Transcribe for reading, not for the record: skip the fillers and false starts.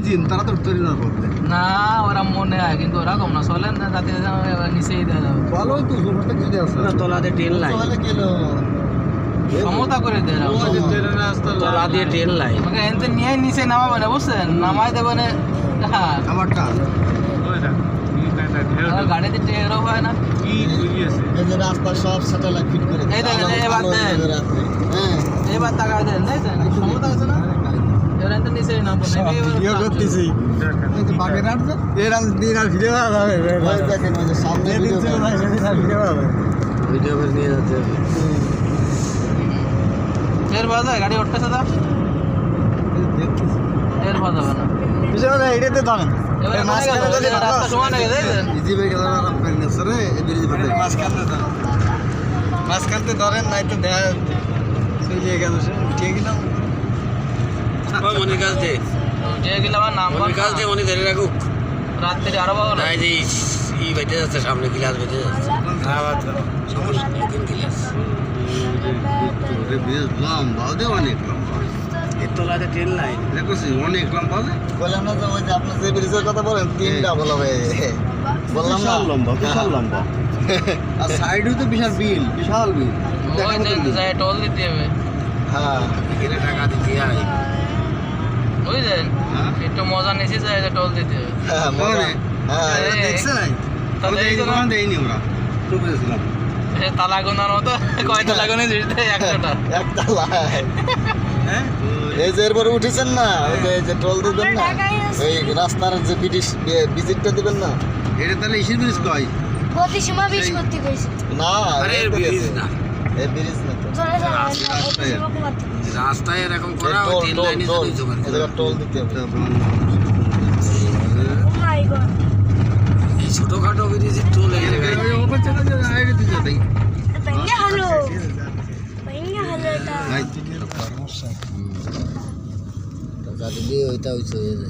engine তারা তো তৈরি না করবে না ওরা মনে হয় কিন্তু ওরা কম না চলেন না তাতে নিচেই দেওয়া যাবে ভালো তো সুপারটা কি আছে তলা দিয়ে ট্রেন লাইন সমতা করে দেয় তলা দিয়ে ট্রেন লাইন আমাকে এনতে নিয়ে নিচে নামাবে না বুঝছেন নামাই দেবে না হ্যাঁ আমারটা গাড়িতে টেরও হয় না এই যে রাস্তা সব স্যাটেলাইট ফিট করে এই দেখেন এবার দেন হ্যাঁ এবার তাকায় দেন দেখছেন সমতা আছে না এবার এনতে নিচে নামবো না ভিডিও করতেছি এই যে বাগের রাত এর আল দিন আর ভিডিও হবে ওই দেখেন ওই যে সামনে ভিডিও হবে ভিডিও করে নিয়ে যাচ্ছে এর বাজা গাড়ি উঠতেছে তো এর বাজা না বিশাল এটাতে ধরেন এবারে রাস্তা সমান হয়ে গেছে ইজি ভাই গেল আরাম করে নিছে রে এদিকে ধরে মাঝখানতে ধরেন নাই তো দেখা চলে গেল সে ঠিক না মনির কাছ দে যে গেলাম নাম মনির কাছ দে মনি ধরে রাখুক রাত্রি আরো বাজা তাই যে ই বেঁচে যাচ্ছে সামনে গিলাস বেঁচে যাচ্ছে সমস্যা নেই তিন গিলাস রে বেশ লম্বা দে অনেক লম্বা এর তলাতে ট্রেন লাইন দেখছি অনেক লম্বা দে বললাম না যে ওই যে আপনি যে ব্রিজের কথা বলেন তিনটা বলা হবে বললাম না লম্বা বিশাল লম্বা আর সাইডে তো বিশাল বিল ওই যে যায় টোল দিতে হবে হ্যাঁ এখানে টাকা দিতে হয় বুঝলেন একটু মজা নিচে যায় টোল দিতে হবে হ্যাঁ মানে হ্যাঁ দেখছেন তাহলে এই তো দেইনি আমরা তো বুঝছিলাম তালা গোনার মতো কয় তালা গোনে দিতে 100টা একটা লাই হ্যাঁ এই যে এরপরে উঠেছেন না ওই যে টোল দিবেন না এই রাস্তার যে ভিজিটটা দিবেন না এটা তাহলে ইসির ব্রিজ কয় প্রতি সীমা 20 করতে কইছে না আরে ব্রিজ না এই ব্রিজ না তো চলে যায় রাস্তায় এরকম করা টোল তিন লাইনে টোল দুইশো করে এটা টোল দিতে হবে ও মাই গড এই ছোটখাটো ব্রিজের টোল এই জায়গায় বাইঙ্গা হলো এটা সমস্যা টাকা দিলে ওইটা হইছে